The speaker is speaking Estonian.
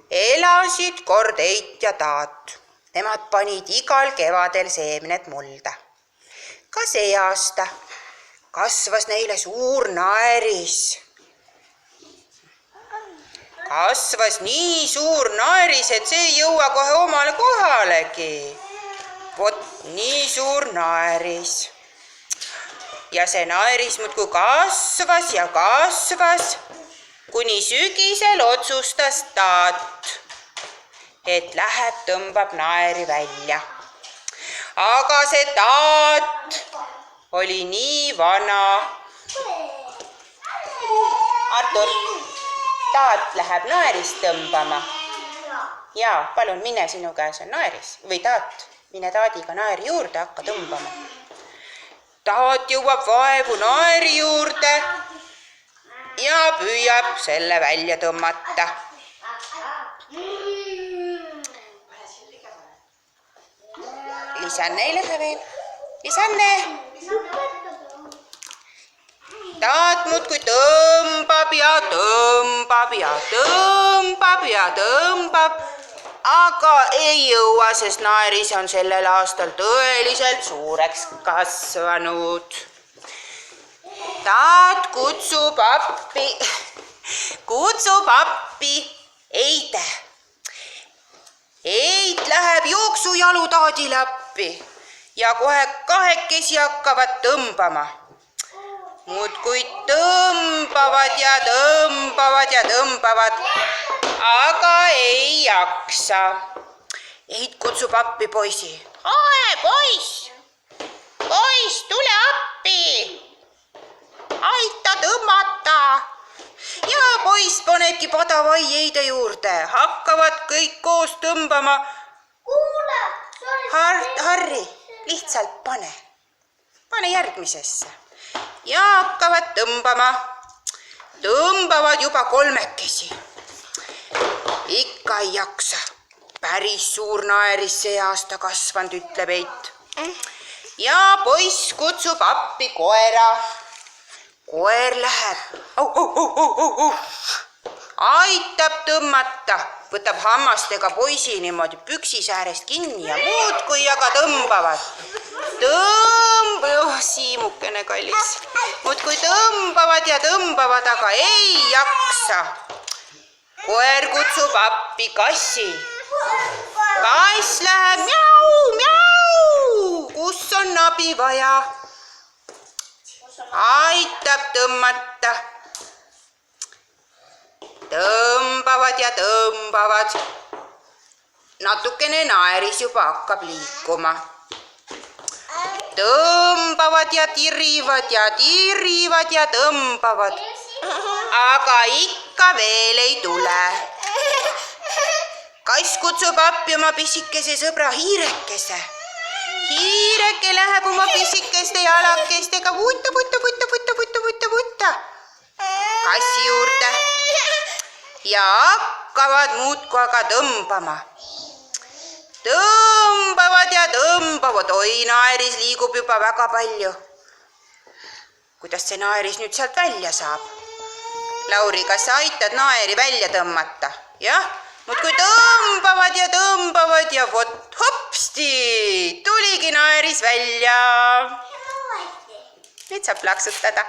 elasid kord Eit ja Taat. Nemad panid igal kevadel seemned mulda. Ka see aasta kasvas neile suur naeris. Kasvas nii suur naeris, et see ei jõua kohe omale kohalegi. Vot nii suur naeris. Ja see naeris muudkui kasvas ja kasvas, kuni sügisel otsustas Taat, et läheb tõmbab naeri välja. Aga see Taat oli nii vana. Artur, Taat läheb naerist tõmbama. Jaa, palun mine, sinu käes on naeris. Või Taat, mine Taadiga naeri juurde, hakka tõmbama. Taat jõuab vaevu naeri juurde ja püüab selle välja tõmmata. Lisanne ei lähe veel. Lisanne! Taat muudkui tõmbab ja tõmbab ja tõmbab ja tõmbab, aga ei jõua, sest naeris on sellel aastal tõeliselt suureks kasvanud. Taat kutsub appi Eide. Eit läheb jooksujalu Taadile appi ja kohe kahekesi hakkavad tõmbama. Muudkui tõmbavad ja tõmbavad ja tõmbavad, aga ei jaksa. Eit kutsub appi poisi. Poiss, tule appi. Aita tõmmata. Ja poiss panebki padavai Eide juurde. Hakkavad kõik koos tõmbama. Harri, lihtsalt pane. Pane järgmisesse. Ja hakkavad tõmbama. Tõmbavad juba kolmekesi. Ikka ei jaksa. Päris suur naeris see aasta kasvanud, ütleb Eit. Ja poiss kutsub appi koera. Koer läheb. Aitab tõmmata. Võtab hammastega poisi niimoodi püksisäärest kinni ja muudkui aga tõmbavad. Siimukene kallis. Muudkui tõmbavad ja tõmbavad, aga ei jaksa. Koer kutsub appi kassi. Kass läheb mjau, kus on abi vaja. Aitab tõmmata. Tõmbavad ja tõmbavad. Natukene naeris juba hakkab liikuma. Tõmbavad ja tirivad ja tõmbavad. Aga ikka veel ei tule. Kass kutsub appi oma pisikese sõbra hiirekese. Hiireke läheb oma pisikeste jalakestega vutta kassi juurde ja hakkavad muudkui aga tõmbama. Tõmbavad ja tõmbavad. Oi, naeris liigub juba väga palju. Kuidas see naeris nüüd sealt välja saab? Lauri, kas sa aitad naeri välja tõmmata? Jah, muudkui tõmbavad ja vot hopsti, tuligi naeris välja. Nüüd saab plaksutada.